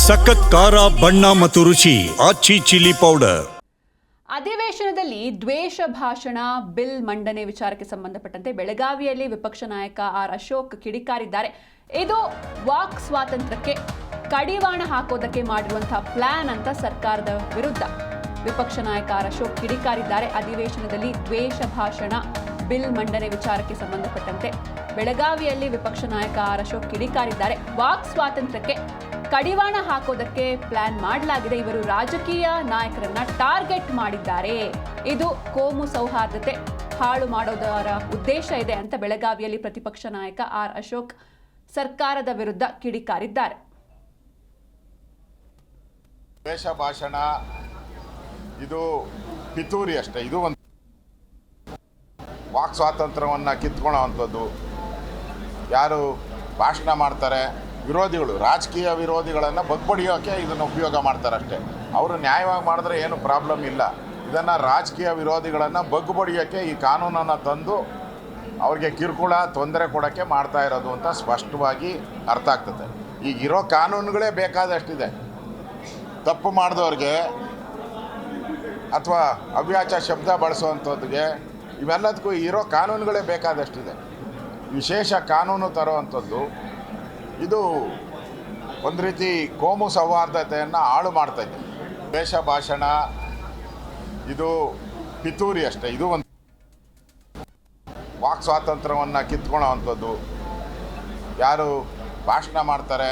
ಸಖತ್ ಖಾರ ಬಣ್ಣ ಮತ್ತು ರುಚಿ ಆಚಿ ಚಿಲ್ಲಿ ಪೌಡರ್. ಅಧಿವೇಶನದಲ್ಲಿ ದ್ವೇಷ ಭಾಷಣ ಬಿಲ್ ಮಂಡನೆ ವಿಚಾರಕ್ಕೆ ಸಂಬಂಧಪಟ್ಟಂತೆ ಬೆಳಗಾವಿಯಲ್ಲಿ ವಿಪಕ್ಷ ನಾಯಕ ಆರ್ ಅಶೋಕ್ ಕಿಡಿಕಾರಿದ್ದಾರೆ. ಇದು ವಾಕ್ ಸ್ವಾತಂತ್ರ್ಯಕ್ಕೆ ಕಡಿವಾಣ ಹಾಕೋದಕ್ಕೆ ಮಾಡಿರುವಂತಹ ಪ್ಲಾನ್ ಅಂತ ಸರ್ಕಾರದ ವಿರುದ್ಧ ವಿಪಕ್ಷ ನಾಯಕ ಆರ್ ಅಶೋಕ್ ಕಿಡಿಕಾರಿದ್ದಾರೆ. ಅಧಿವೇಶನದಲ್ಲಿ ದ್ವೇಷ ಭಾಷಣ ಬಿಲ್ ಮಂಡನೆ ವಿಚಾರಕ್ಕೆ ಸಂಬಂಧಪಟ್ಟಂತೆ ಬೆಳಗಾವಿಯಲ್ಲಿ ವಿಪಕ್ಷ ನಾಯಕ ಆರ್ ಅಶೋಕ್ ಕಿಡಿಕಾರಿದ್ದಾರೆ. ವಾಕ್ ಸ್ವಾತಂತ್ರ್ಯಕ್ಕೆ ಕಡಿವಾಣ ಹಾಕೋದಕ್ಕೆ ಪ್ಲಾನ್ ಮಾಡಲಾಗಿದೆ. ಇವರು ರಾಜಕೀಯ ನಾಯಕರನ್ನ ಟಾರ್ಗೆಟ್ ಮಾಡಿದ್ದಾರೆ. ಇದು ಕೋಮು ಸೌಹಾರ್ದತೆ ಹಾಳು ಮಾಡೋದರ ಉದ್ದೇಶ ಇದೆ ಅಂತ ಬೆಳಗಾವಿಯಲ್ಲಿ ಪ್ರತಿಪಕ್ಷ ನಾಯಕ ಆರ್ ಅಶೋಕ್ ಸರ್ಕಾರದ ವಿರುದ್ಧ ಕಿಡಿಕಾರಿದ್ದಾರೆ. ದ್ವೇಷ ಭಾಷಣ ಇದು ಪಿತೂರಿ ಅಷ್ಟೇ. ಇದು ಒಂದು ವಾಕ್ ಸ್ವಾತಂತ್ರ್ಯವನ್ನು ಕಿತ್ಕೊಳ್ಳೋವಂಥದ್ದು. ಯಾರು ಭಾಷಣ ಮಾಡ್ತಾರೆ, ವಿರೋಧಿಗಳು, ರಾಜಕೀಯ ವಿರೋಧಿಗಳನ್ನು ಬಗ್ಬಡಿಯೋಕ್ಕೆ ಇದನ್ನು ಉಪಯೋಗ ಮಾಡ್ತಾರೆ ಅಷ್ಟೇ. ಅವರು ನ್ಯಾಯವಾಗಿ ಮಾಡಿದ್ರೆ ಏನು ಪ್ರಾಬ್ಲಮ್ ಇಲ್ಲ. ಇದನ್ನು ರಾಜಕೀಯ ವಿರೋಧಿಗಳನ್ನು ಬಗ್ಬಡಿಯೋಕ್ಕೆ ಈ ಕಾನೂನನ್ನು ತಂದು ಅವ್ರಿಗೆ ಕಿರುಕುಳ ತೊಂದರೆ ಕೊಡೋಕ್ಕೆ ಮಾಡ್ತಾ ಇರೋದು ಅಂತ ಸ್ಪಷ್ಟವಾಗಿ ಅರ್ಥ ಆಗ್ತದೆ. ಈಗಿರೋ ಕಾನೂನುಗಳೇ ಬೇಕಾದಷ್ಟಿದೆ. ತಪ್ಪು ಮಾಡಿದವ್ರಿಗೆ ಅಥವಾ ಅವ್ಯಾಚ ಶಬ್ದ ಬಳಸುವಂಥದ್ದಿಗೆ ಇವೆಲ್ಲದಕ್ಕೂ ಇರೋ ಕಾನೂನುಗಳೇ ಬೇಕಾದಷ್ಟಿದೆ. ವಿಶೇಷ ಕಾನೂನು ತರುವಂಥದ್ದು ಇದು ಒಂದು ರೀತಿ ಕೋಮು ಸೌಹಾರ್ದತೆಯನ್ನು ಹಾಳು ಮಾಡ್ತಾಯಿದೆ. ದ್ವೇಷ ಭಾಷಣ ಇದು ಪಿತೂರಿ ಅಷ್ಟೇ. ಇದು ಒಂದು ವಾಕ್ ಸ್ವಾತಂತ್ರ್ಯವನ್ನು ಕಿತ್ಕೊಳ್ಳೋವಂಥದ್ದು. ಯಾರು ಭಾಷಣ ಮಾಡ್ತಾರೆ,